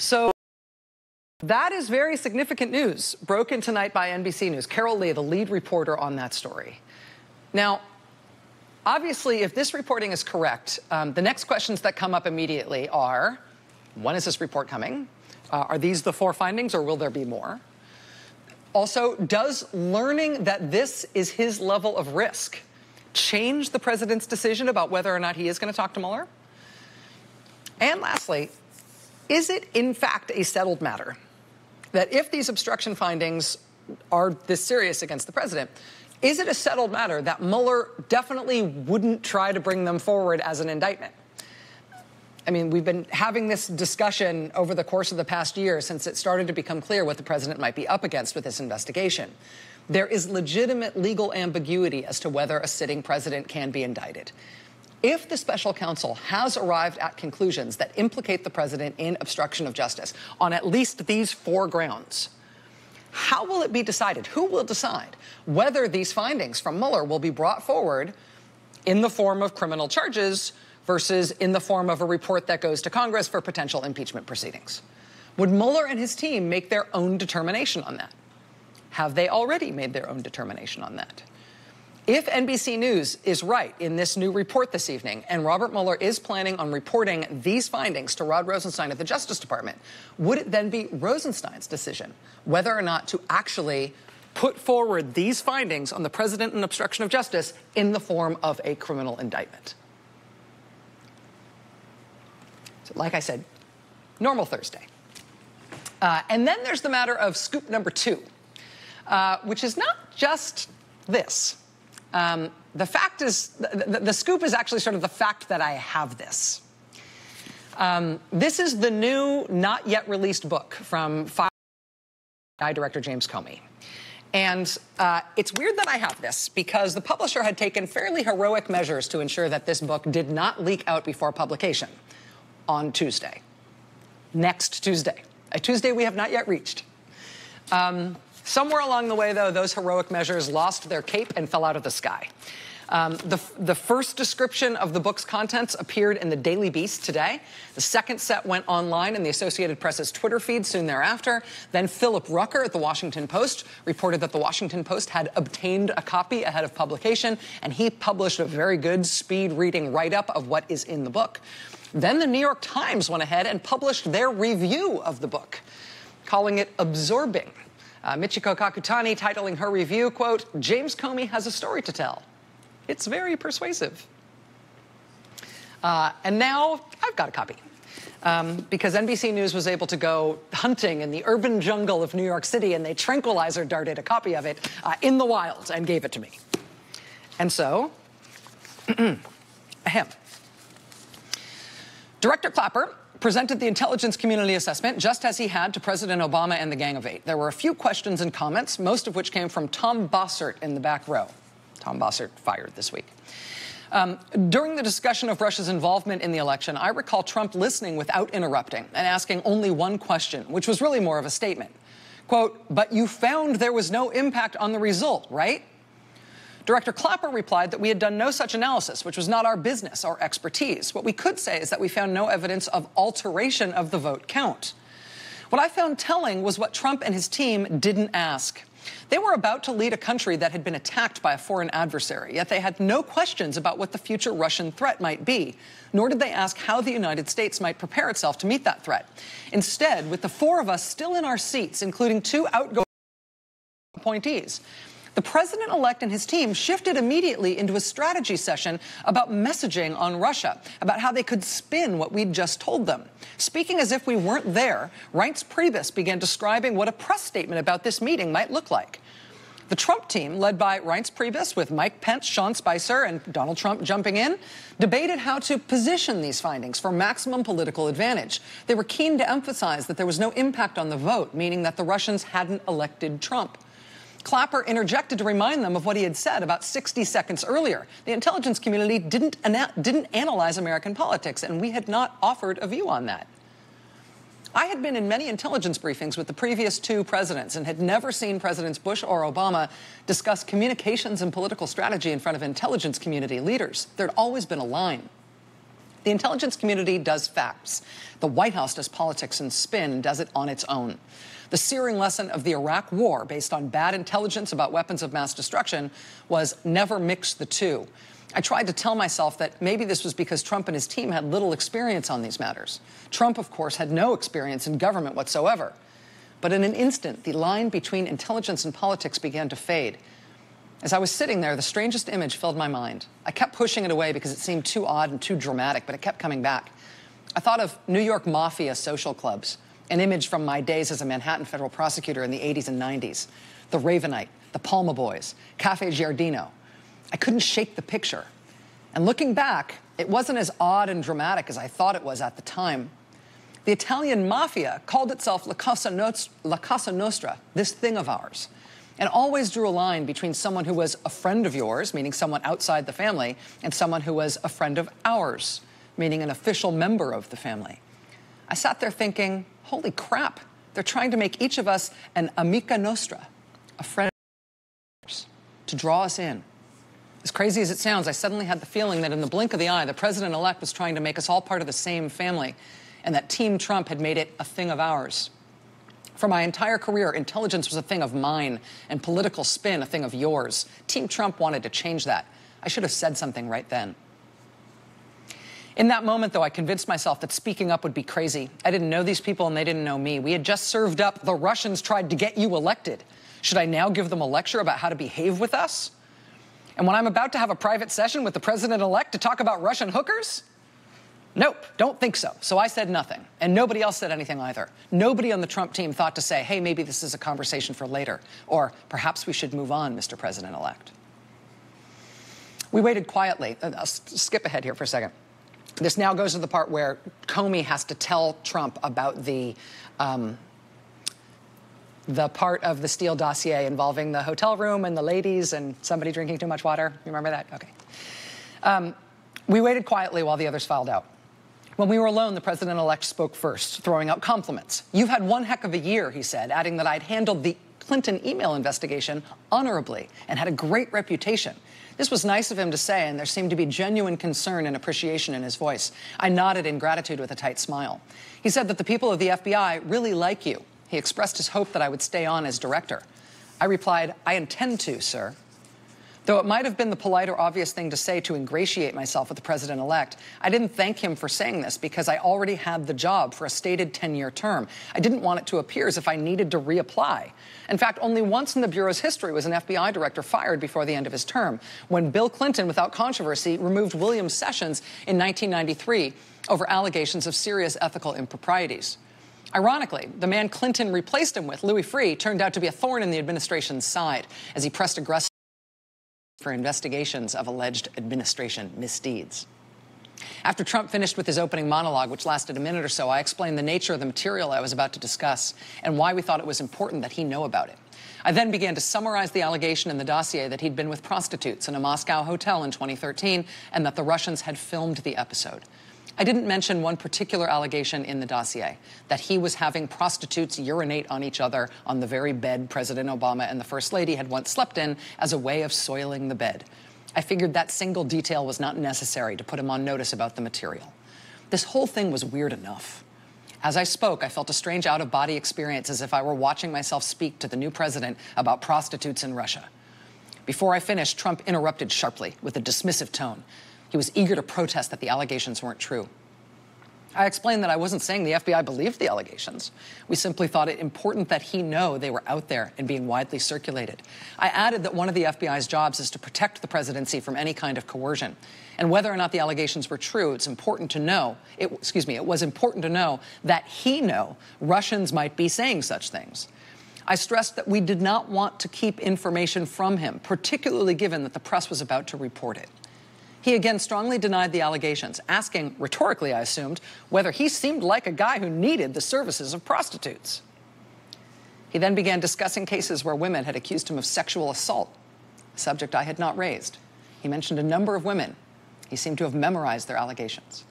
So that is very significant news, broken tonight by NBC News. Carol Lee, the lead reporter on that story. Now, obviously, if this reporting is correct, the next questions that come up immediately are, when is this report coming? Are these the 4 findings, or will there be more? Also, does learning that this is his level of risk change the president's decision about whether or not he is going to talk to Mueller? And lastly, is it in fact a settled matter that if these obstruction findings are this serious against the president, is it a settled matter that Mueller definitely wouldn't try to bring them forward as an indictment? I mean, we've been having this discussion over the course of the past year since it started to become clear what the president might be up against with this investigation. There is legitimate legal ambiguity as to whether a sitting president can be indicted. If the special counsel has arrived at conclusions that implicate the president in obstruction of justice on at least these 4 grounds, how will it be decided? Who will decide whether these findings from Mueller will be brought forward in the form of criminal charges versus in the form of a report that goes to Congress for potential impeachment proceedings? Would Mueller and his team make their own determination on that? Have they already made their own determination on that? If NBC News is right in this new report this evening, and Robert Mueller is planning on reporting these findings to Rod Rosenstein at the Justice Department, would it then be Rosenstein's decision whether or not to actually put forward these findings on the president and obstruction of justice in the form of a criminal indictment? So, like I said, normal Thursday. And then there's the matter of scoop number 2, which is not just this. The fact is, the scoop is actually sort of the fact that I have this. This is the new, not yet released book from FBI Director James Comey. And it's weird that I have this because the publisher had taken fairly heroic measures to ensure that this book did not leak out before publication on Tuesday. Next Tuesday. A Tuesday we have not yet reached. Somewhere along the way, though, those heroic measures lost their cape and fell out of the sky. The first description of the book's contents appeared in the Daily Beast today. The second set went online in the Associated Press's Twitter feed soon thereafter. Then Philip Rucker at the Washington Post reported that the Washington Post had obtained a copy ahead of publication, and he published a very good speed reading write-up of what is in the book. Then the New York Times went ahead and published their review of the book, calling it absorbing. Michiko Kakutani titling her review, quote, "James Comey has a story to tell. It's very persuasive." And now I've got a copy because NBC News was able to go hunting in the urban jungle of New York City, and they tranquilizer darted a copy of it in the wild and gave it to me. And so, ahem. Director Clapper presented the intelligence community assessment just as he had to President Obama and the Gang of 8. There were a few questions and comments, most of which came from Tom Bossert in the back row. Tom Bossert fired this week. During the discussion of Russia's involvement in the election, I recall Trump listening without interrupting and asking only one question, which was really more of a statement. Quote, "But you found there was no impact on the result, right?" Director Clapper replied that we had done no such analysis, which was not our business or expertise. What we could say is that we found no evidence of alteration of the vote count. What I found telling was what Trump and his team didn't ask. They were about to lead a country that had been attacked by a foreign adversary, yet they had no questions about what the future Russian threat might be, nor did they ask how the United States might prepare itself to meet that threat. Instead, with the 4 of us still in our seats, including 2 outgoing appointees, the president-elect and his team shifted immediately into a strategy session about messaging on Russia, about how they could spin what we'd just told them. Speaking as if we weren't there, Reince Priebus began describing what a press statement about this meeting might look like. The Trump team, led by Reince Priebus with Mike Pence, Sean Spicer, and Donald Trump jumping in, debated how to position these findings for maximum political advantage. They were keen to emphasize that there was no impact on the vote, meaning that the Russians hadn't elected Trump. Clapper interjected to remind them of what he had said about 60 seconds earlier. The intelligence community didn't analyze American politics, and we had not offered a view on that. I had been in many intelligence briefings with the previous 2 presidents and had never seen Presidents Bush or Obama discuss communications and political strategy in front of intelligence community leaders. There'd always been a line. The intelligence community does facts. The White House does politics and spin and does it on its own. The searing lesson of the Iraq War, based on bad intelligence about weapons of mass destruction, was never mix the two. I tried to tell myself that maybe this was because Trump and his team had little experience on these matters. Trump, of course, had no experience in government whatsoever. But in an instant, the line between intelligence and politics began to fade. As I was sitting there, the strangest image filled my mind. I kept pushing it away because it seemed too odd and too dramatic, but it kept coming back. I thought of New York Mafia social clubs, an image from my days as a Manhattan federal prosecutor in the 80s and 90s. The Ravenite, the Palma Boys, Cafe Giardino. I couldn't shake the picture. And looking back, it wasn't as odd and dramatic as I thought it was at the time. The Italian mafia called itself La Cosa Nostra, this thing of ours, and always drew a line between someone who was a friend of yours, meaning someone outside the family, and someone who was a friend of ours, meaning an official member of the family. I sat there thinking, holy crap, they're trying to make each of us an amica nostra, a friend of ours, to draw us in. As crazy as it sounds, I suddenly had the feeling that in the blink of the eye, the president-elect was trying to make us all part of the same family, and that Team Trump had made it a thing of ours. For my entire career, intelligence was a thing of mine, and political spin a thing of yours. Team Trump wanted to change that. I should have said something right then. In that moment, though, I convinced myself that speaking up would be crazy. I didn't know these people, and they didn't know me. We had just served up "the Russians tried to get you elected." Should I now give them a lecture about how to behave with us? And when I'm about to have a private session with the president-elect to talk about Russian hookers? Nope, don't think so. So I said nothing, and nobody else said anything either. Nobody on the Trump team thought to say, hey, maybe this is a conversation for later, or perhaps we should move on, Mr. President-elect. We waited quietly. I'll skip ahead here for a second. This now goes to the part where Comey has to tell Trump about the part of the Steele dossier involving the hotel room and the ladies and somebody drinking too much water. You remember that? Okay. We waited quietly while the others filed out. When we were alone, the president-elect spoke first, throwing out compliments. "You've had one heck of a year," he said, adding that I'd handled the Clinton email investigation honorably and had a great reputation. This was nice of him to say, and there seemed to be genuine concern and appreciation in his voice. I nodded in gratitude with a tight smile. He said that the people of the FBI really like you. He expressed his hope that I would stay on as director. I replied, "I intend to, sir." Though it might have been the polite or obvious thing to say to ingratiate myself with the president-elect, I didn't thank him for saying this because I already had the job for a stated 10-year term. I didn't want it to appear as if I needed to reapply. In fact, only once in the Bureau's history was an FBI director fired before the end of his term, when Bill Clinton, without controversy, removed William Sessions in 1993 over allegations of serious ethical improprieties. Ironically, the man Clinton replaced him with, Louis Freeh, turned out to be a thorn in the administration's side as he pressed aggressively for investigations of alleged administration misdeeds. After Trump finished with his opening monologue, which lasted a minute or so, I explained the nature of the material I was about to discuss and why we thought it was important that he know about it. I then began to summarize the allegation in the dossier that he'd been with prostitutes in a Moscow hotel in 2013 and that the Russians had filmed the episode. I didn't mention one particular allegation in the dossier, that he was having prostitutes urinate on each other on the very bed President Obama and the First Lady had once slept in as a way of soiling the bed. I figured that single detail was not necessary to put him on notice about the material. This whole thing was weird enough. As I spoke, I felt a strange out-of-body experience as if I were watching myself speak to the new president about prostitutes in Russia. Before I finished, Trump interrupted sharply with a dismissive tone. He was eager to protest that the allegations weren't true. I explained that I wasn't saying the FBI believed the allegations. We simply thought it important that he know they were out there and being widely circulated. I added that one of the FBI's jobs is to protect the presidency from any kind of coercion. And whether or not the allegations were true, it was important to know that he know Russians might be saying such things. I stressed that we did not want to keep information from him, particularly given that the press was about to report it. He again strongly denied the allegations, asking, rhetorically I assumed, whether he seemed like a guy who needed the services of prostitutes. He then began discussing cases where women had accused him of sexual assault, a subject I had not raised. He mentioned a number of women. He seemed to have memorized their allegations.